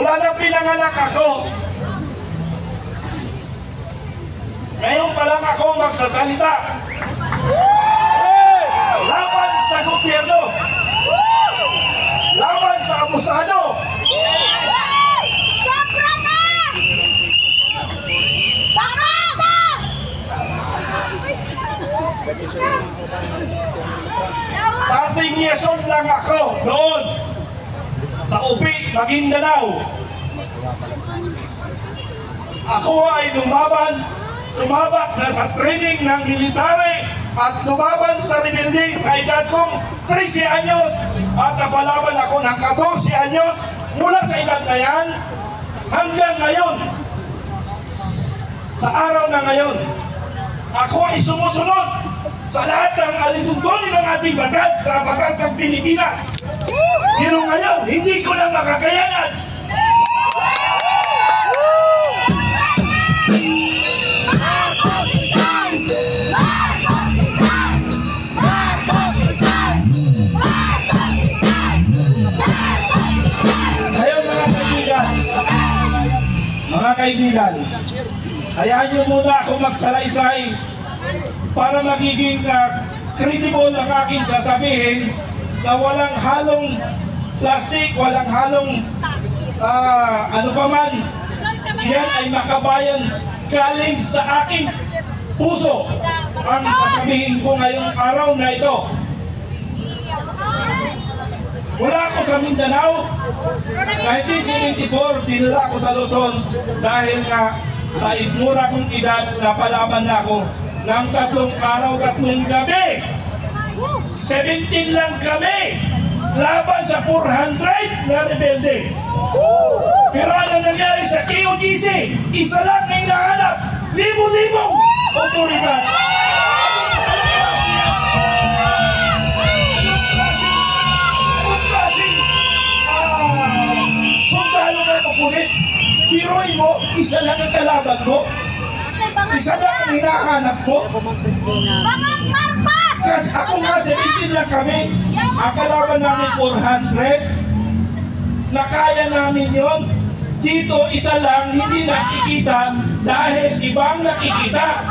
Mula nang pinanganak ako, ngayon pa lang ako magsasalita. Laban sa gobyerno. Laban sa abusado. Sobra na! Baka na! Dating yeson lang ako noon sa Ubi, Maguindanao. Ako ay sumabak na sa training ng military at lumaban sa rebelde sa edad kong 13 anyos at napalaban ako ng 14 anyos mula sa edad na yan hanggang ngayon. Sa araw na ngayon, ako ay sumusunod sa lahat ng alituntunin ng ating batas sa batas ng Pilipinas. Pero ngayon, hindi ko na makakayanan. Mga kaibigan, hayaan niyo muna ako magsalaysay para magiging credible ang aking sasabihin na walang halong plastic, walang halong ano pa man. Yan ay makabayan galing sa aking puso ang sasabihin ko ngayong araw na ito. Wala ako sa Mindanao. 1974, dinala ako sa Luzon dahil nga sa igmura kong edad, napalaban na ako ng 3 araw, 3 gabi. 17 lang kami laban sa 400 na rebelde. Pero ano nangyari sa KOGC? Isa lang ang nahanap, libo-libong otoridad. Pulis, biroy mo, isa lang ang kalaban mo. Isa lang ang hinahanap mo. Kasi ako nga, 17 lang kami. Ang kalaban namin 400. Nakaya namin yon. Dito, isa lang, hindi nakikita dahil ibang nakikita.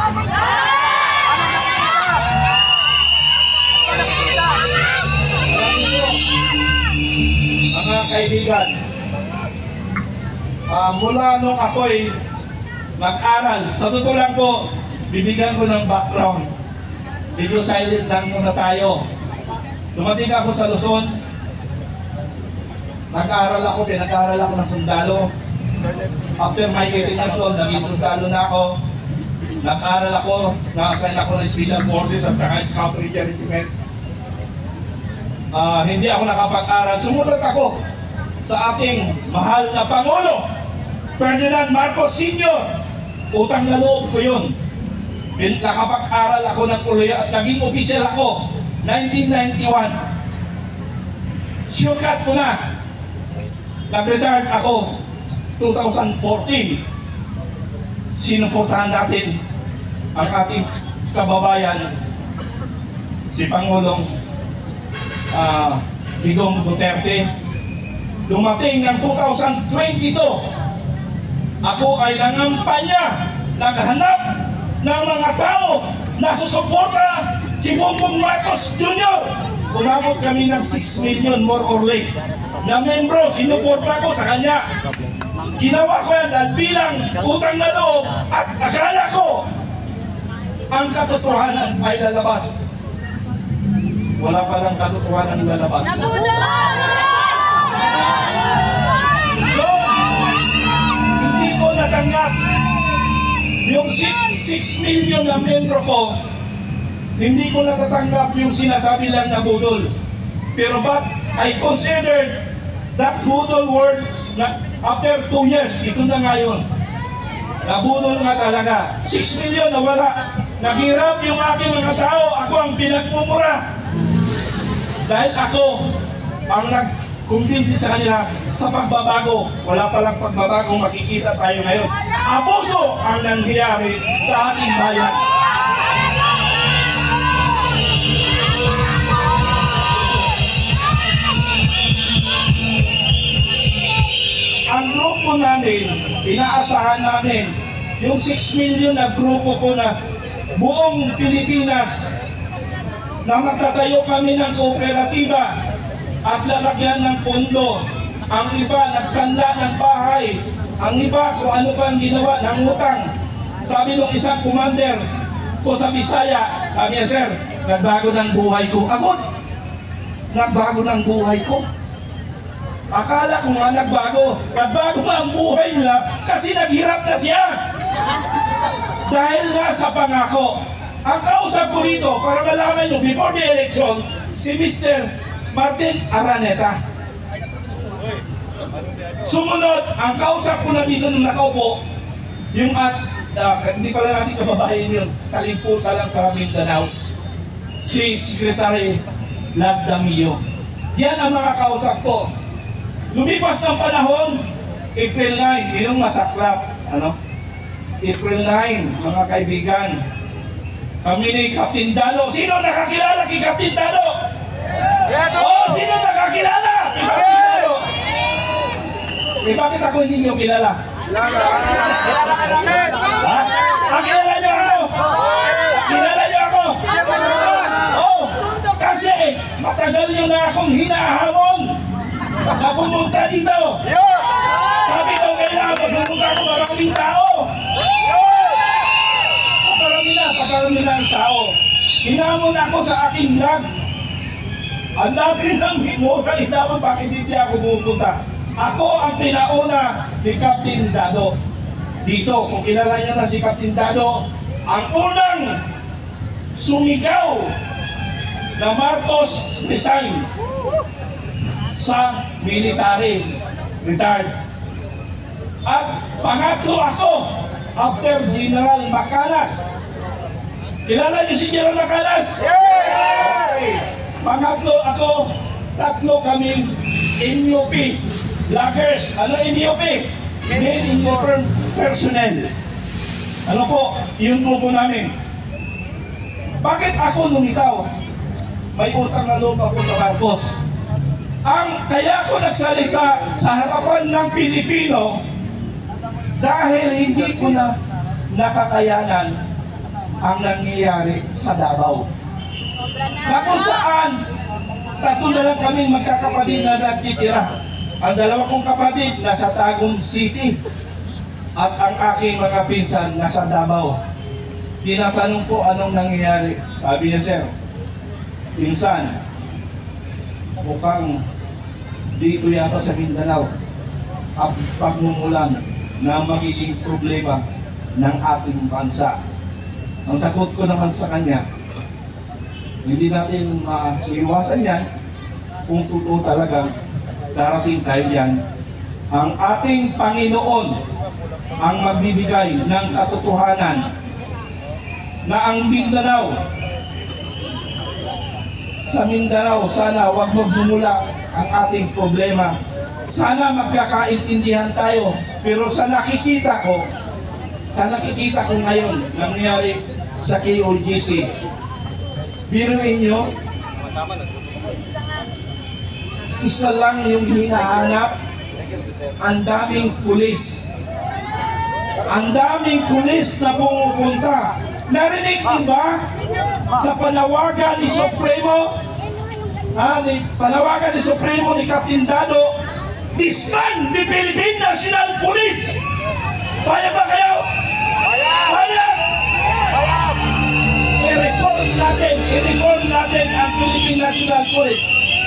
Mga kaibigan, mula nung ako'y mag-aral, sa totoo lang po, bibigyan ko ng background. Medyo silent lang muna tayo. Dumating ako sa Luzon, nag-aral ako, pinag-aral ako ng sundalo. After my 18 years old, naging sundalo na ako. Nag-aral ako, na-assign ako ng Special Forces at saka Scout Regiment. Hindi ako nakapag-aral. Sumunod ako sa ating mahal na Pangulo, Ferdinand Marcos Sr. Utang na loob ko yun. Nakapag-aral ako ng Kuloya at naging official ako 1991. Surecut ko na. Nag-retired ako 2014. Sinuportahan natin ang ating kababayan, si Pangulong Digong Duterte. Dumating ng 2022, ako ay nangampanya, naghanap ng mga tao na susuporta kay Bongbong Marcos Jr. Umabot kami ng 6 million more or less na membro, sinuporta ko sa kanya. Ginawa ko yan dahil bilang utang na loob at akala ko ang katotohanan ay lalabas. Wala palang katotohanan lalabas. Hindi ko natanggap yung 6 million na membro ko. Hindi ko natatanggap yung sinasabi lang na budol. Pero but I considered that budol word na after 2 years, ito na ngayon, nabudol nga talaga. 6 million na wala. Naghirap yung aking mga tao. Ako ang pinagmumura. Dahil ako ang nag-convince sa kanila sa pagbabago. Wala palang pagbabagong makikita tayo ngayon. Abuso ang nangyayari sa ating bayan. Ang gusto namin, inaasahan namin, yung 6 million na grupo ko na buong Pilipinas na magtatayo kami ng kooperatiba at lalagyan ng pondo. Ang iba nagsanla ng bahay, ang iba kung ano pang ginawa ng utang. Sabi ng isang commander ko sa Bisaya, sabi niya, sir, nagbago ng buhay ko. Agad, nagbago ng buhay ko. Akala ko nga nagbago nga ang buhay niya kasi naghirap na siya. Dahil nga sa pangako. Ang kausap ko rito, para malaman nyo, before the election, si Mr. Martin Araneta. Sumunod, ang kausap ko na dito nung nakaupo, yung hindi pala natin kababayan yun, sa Limpusa lang sa Mindanao, si Secretary Labdamio. Yan ang mga kausap ko. Lumipas ng panahon, April 9, yung masaklap, April 9, mga kaibigan, kami ni Captain Dalo. Sino nakakilala kay Captain Dalo? Sino nakakilala kay Captain Dalo? Bakit ako hindi nyo kilala? Kilala ka namin! Kilala nyo ako? Kilala nyo ako? Kasi matagal nyo na akong hinahamon na pumunta dito. Sabi ko, kailangan pumunta ako maraming tao. Pakarami na ang tao. Hinamon ako sa aking vlog. Ang dami ng himura, hinamon bakit hindi ako pupunta. Ako ang pinauna ni Captain Dado. Dito, kung kilala niyo na si Captain Dado, ang unang sumigaw na Marcos resign sa military, retired. At pangatlo ako, after General Macanas. Kilala niyo si General Macanas? Okay. Pangatlo ako, tatlo kaming MUP. Vloggers. Ano MUP? Men in Uniform Personnel. Ano po? Yun po namin. Bakit ako lumitaw? May utang na loob ako sa Marcos. Kaya ako nagsalita sa harapan ng Pilipino dahil hindi ko na nakakayanan ang nangyayari sa Davao. Na kung saan, tatlo na lang kami magkakapatid na nagtitira. Ang dalawa kong kapatid nasa Tagum City at ang aking mga pinsan nasa Davao. Tinatanong ko anong nangyayari. Sabi niya, sir, pinsan, mukhang dito yata sa Mindanao ang pagmumulan na magiging problema ng ating bansa. Ang sagot ko naman sa kanya, hindi natin maiwasan yan kung totoo talagang darating tayo yan. Ang ating Panginoon ang magbibigay ng katotohanan na ang Mindanao, sa Mindanao, sana wag magmumula ang ating problema. Sana magkakaintindihan tayo. Pero sa nakikita ko ngayon, nangyari sa KOGC, biruin nyo, isa lang yung hinahanap, ang daming pulis. Ang daming pulis na pumupunta. Narinig niyo ba sa panawagan ni Supremo, panawagan ni Supremo ni Captain Dado, disband the Philippine National Police? Paya ba kayo? Paya! I-report natin ang Philippine National Police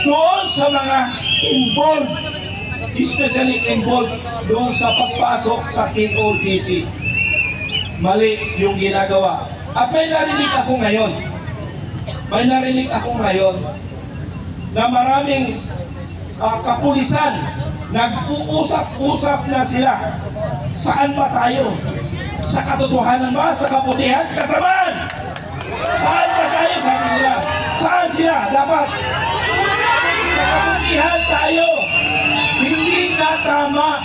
doon sa mga involved, especially involved doon sa pagpasok sa KOGC. Mali yung ginagawa. At may narinig ako ngayon na maraming kapulisan nag-uusap-usap na sila. Saan ba tayo? Sa katotohanan ba? Sa kabutihan? Kasamaan! Saan ba tayo? Sabi nila. Saan sila? Dapat sa kabutihan tayo. Hindi na tama.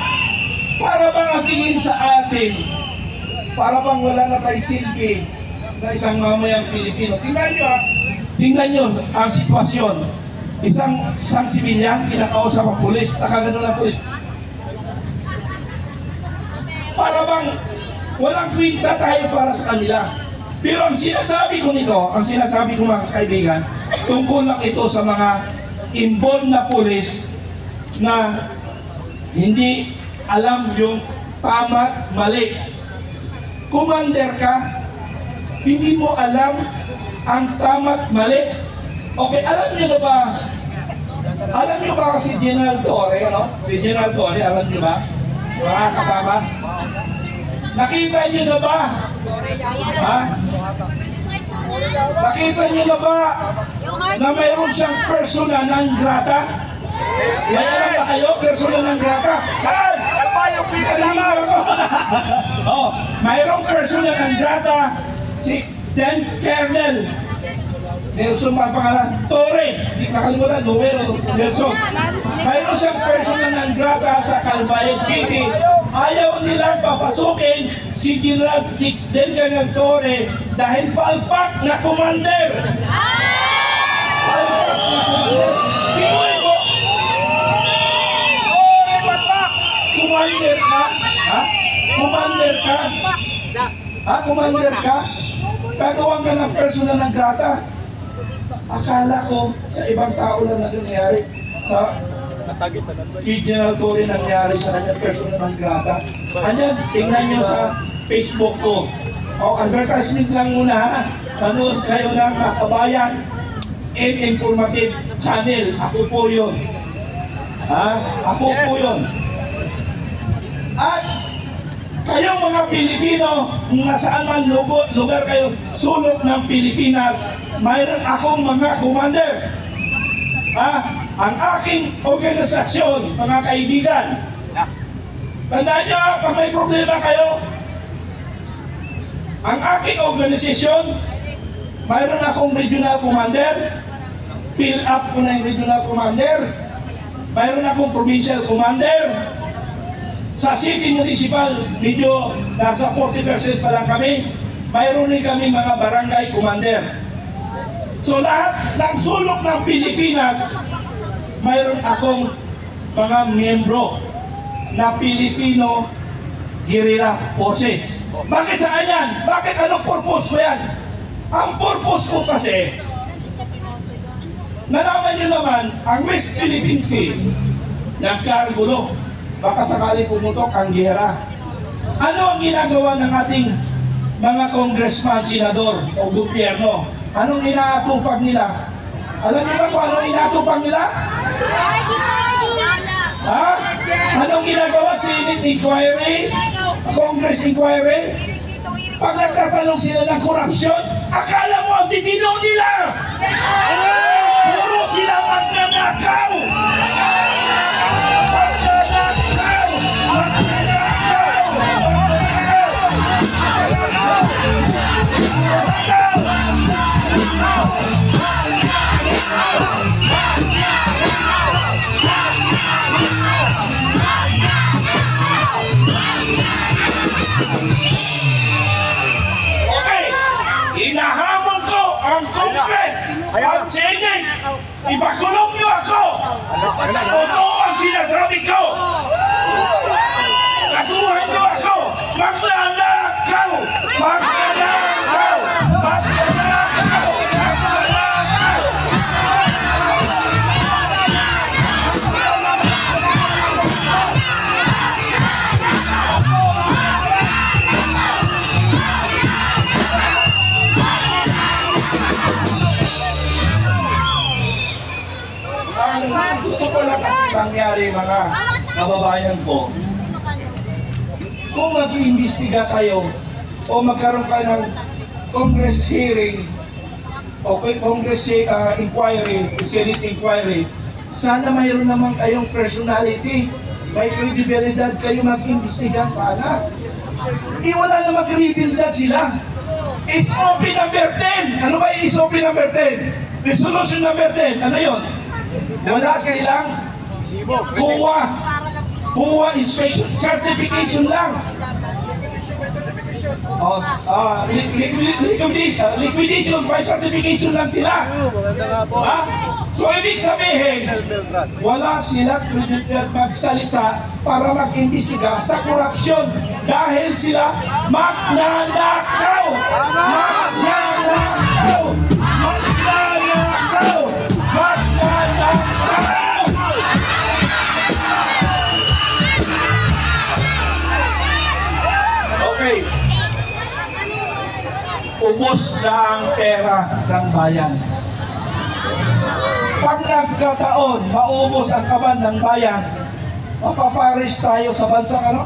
Para bang ang tingin sa atin, para bang wala na tayo silbi na isang mamayang Pilipino. Tingnan nyo ang sitwasyon. Isang sibilyan, kinakausap ang pulis, nakagano ng pulis. walang kwenta tayo para sa kanila. Pero ang sinasabi ko nito, ang sinasabi ko mga kaibigan, tungkol lang ito sa mga involved na pulis na hindi alam yung tama at mali. Commander ka, hindi mo alam ang tama at mali. Okay, alam niyo na ba? Alam niyo ba si General Torre, ano? Si General Torre, alam niyo ba? Mga kasama? Nakita niyo na ba? Ha? Nakita niyo na ba na mayroon siyang persona non grata? May alam ba kayo, persona non grata? Saan? Oh, mayroong persona non grata si Dan Kernel Nelson pa pangalan, Torre, hindi nakalimutan, numero, Nelson. Mayroon siyang persona non grata sa Calbayan City. Ayaw nilang papasukin si Dan Kernel Torre dahil palpak na commander. Palpak na commander. Pinuhin mo. Commander ka? Ha? Commander ka? Ha? Commander ka? Gagawa ka ng persona non grata. Akala ko sa ibang tao lang na nangyari. Sa General Torre nangyari sa kanya persona non grata. Anyan, tingnan nyo sa Facebook ko. O, advertisement lang muna ha. Manood kayo ng Kabayan and Informative Channel. Ako po yun. Ha? Ako po yun. At kayong mga Pilipino, kung nasaan man lugar kayo, sulok ng Pilipinas, mayroon akong mga commander. Ang aking organisasyon, mga kaibigan, tandaan nyo, pag may problema kayo, ang aking organisasyon, mayroon akong regional commander, fill up ko na yung regional commander, mayroon akong provincial commander. Sa city municipal, medyo nasa 40% pa lang kami. Mayroon din kami mga barangay commander. So lahat ng sulok ng Pilipinas, mayroon akong mga miyembro na Pilipino guerrilla forces. Bakit saan yan? Bakit anong purpose ko yan? Ang purpose ko kasi, nalaman nyo naman, ang West Philippine Sea, nagkagulo. Baka sakali pumutok ang giyera. Ano ang ginagawa ng ating mga congressman, senador o gobyerno? Anong inaatupag nila? Alam niyo ba kung anong inaatupag nila? Ha? Anong ginagawa? Senate inquiry? Congress inquiry? Pag nagtatanong sila ng korupsyon, akala mo ang titino nila! Puro sila magnanakaw! Ang Senate, ipakulong niyo ako! Totoo ang sinasabi ko! Kasuhan niyo ako! Magnanakaw! Magnanakaw! Magnanakaw! Magnanakaw! Ang gusto ko lang kasi mangyari mga kababayan ko, kung mag-iimbestiga kayo o magkaroon kayo ng Congress hearing o Congress inquiry, Senate inquiry, sana mayroon naman kayong personality, may credibility kayo mag-imbestiga sana. Wala namang credibility sila. SOP number 10. Ano ba yung SOP number 10? Resolution number 10. Ano yun? Wala silang PUA inspection certification lang. Liquidation by certification lang sila. Ha? So ibig sabihin, wala silang credibility magsalita para mag-imbestiga sa korupsyon dahil sila magnanakaw! Magnanakaw! Magnanakaw! Magnanakaw! Okay. Ubos na ang pera ng bayan. Pag nagkataon, maubos ang kaban ng bayan, mapaparis tayo sa bansang ano?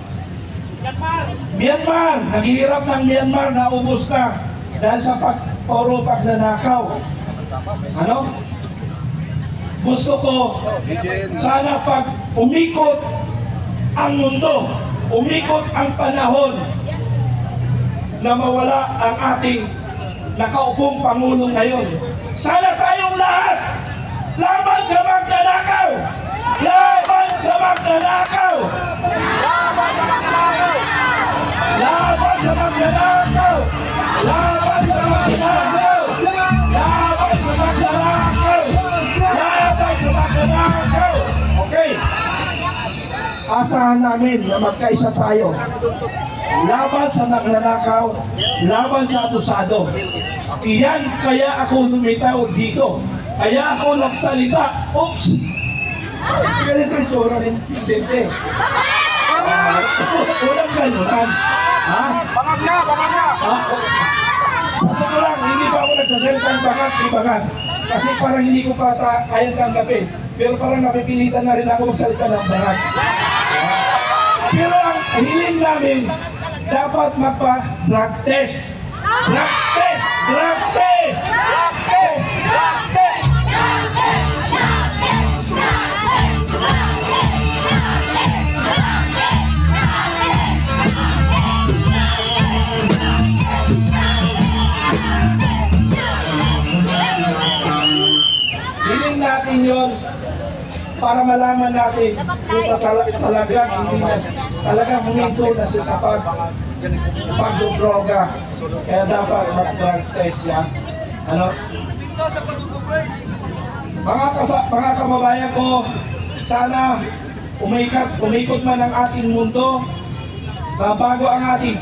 Myanmar! Naghihirap ng Myanmar, naubos na dahil sa puro pagnanakaw. Ano? Gusto ko, sana pag umikot ang mundo, umikot ang panahon na mawala ang ating nakaupong Pangulo ngayon. Sana tayong lahat laban sa magnanakaw! Laban sa magnanakaw! Laban sa magnanakaw! Laban sa magnanakaw! Laban sa magnanakaw! Laban sa magnanakaw! Laban sa magnanakaw! Okay. Asahan namin na magkaisa tayo. Laban sa magnanakaw, laban sa atusado. Iyan kaya ako lumitaw dito. Kaya ako nagsalita. Oops! Ganito yung tsura ng presidente. Walang ganunan. Ha? Bangat na! Bangat na! Sa totoo lang, hindi pa ako nagsasalita ng bangat. Kasi parang hindi ko pa kayang tanggapin. Pero parang napipilitan na rin ako magsalita ng bangat. Pero ang hiling namin, dapat magpa-drug test. Drug test! Drug test! Drug test! Drug test! Hiling natin yon para malaman natin kung talagang hindi na talagang huminto na siya sa pagdodroga. Kaya dapat mag-drug test siya. Ano? Mga kababayan ko, sana umikot man ang ating mundo, bago ang ating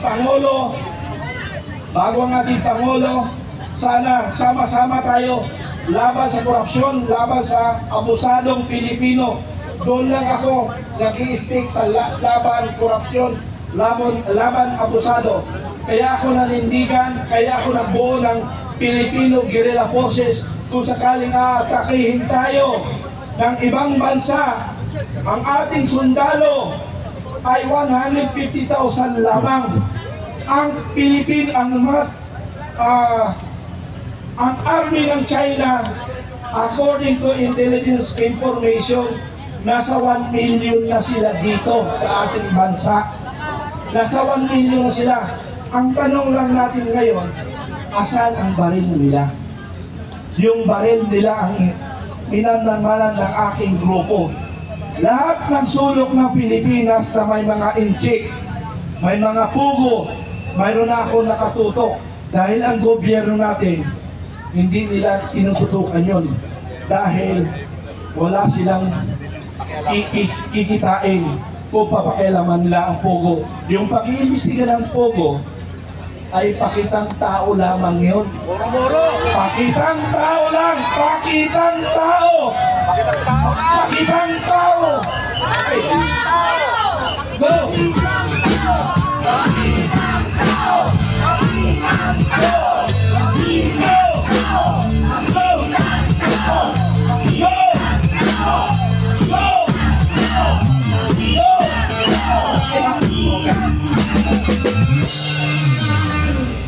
Pangulo, sana sama-sama tayo laban sa korupsyon, laban sa abusadong Pilipino. Doon lang ako nag-i-stick sa laban korupsyon, laban abusado. Kaya ako nanindigan, kaya ako nagbuo ng Filipino Guerrilla Forces. Kung sakaling aatakihin tayo ng ibang bansa, ang ating sundalo ay 150,000 lamang. Ang ang army ng China, according to intelligence information, nasa 1 million na sila dito sa ating bansa. Nasa 1 million na sila. Ang tanong lang natin ngayon, asan ang baril nila? Yung baril nila ang pinanamalan ng aking grupo. Lahat ng sulok ng Pilipinas na may mga inchik, may mga pugo, mayroon na ako nakatutok. Dahil ang gobyerno natin, hindi nila tinututukan yun. Dahil wala silang kikitain kung papakialaman nila ang pogo. Yung pag-iimbestiga ng pogo ay pakitang tao lamang yun. Boro-boro! Pakitang tao lang! Pakitang tao! Pakitang tao! Okay. Go!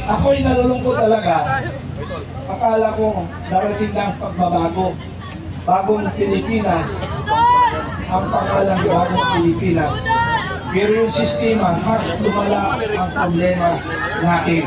Ako'y nalulungkot talaga. Akala ko darating na ang pagbabago. Bagong Pilipinas. Ang pangalan Bagong Pilipinas. Pero yung sistema, mas lumala ang problema natin.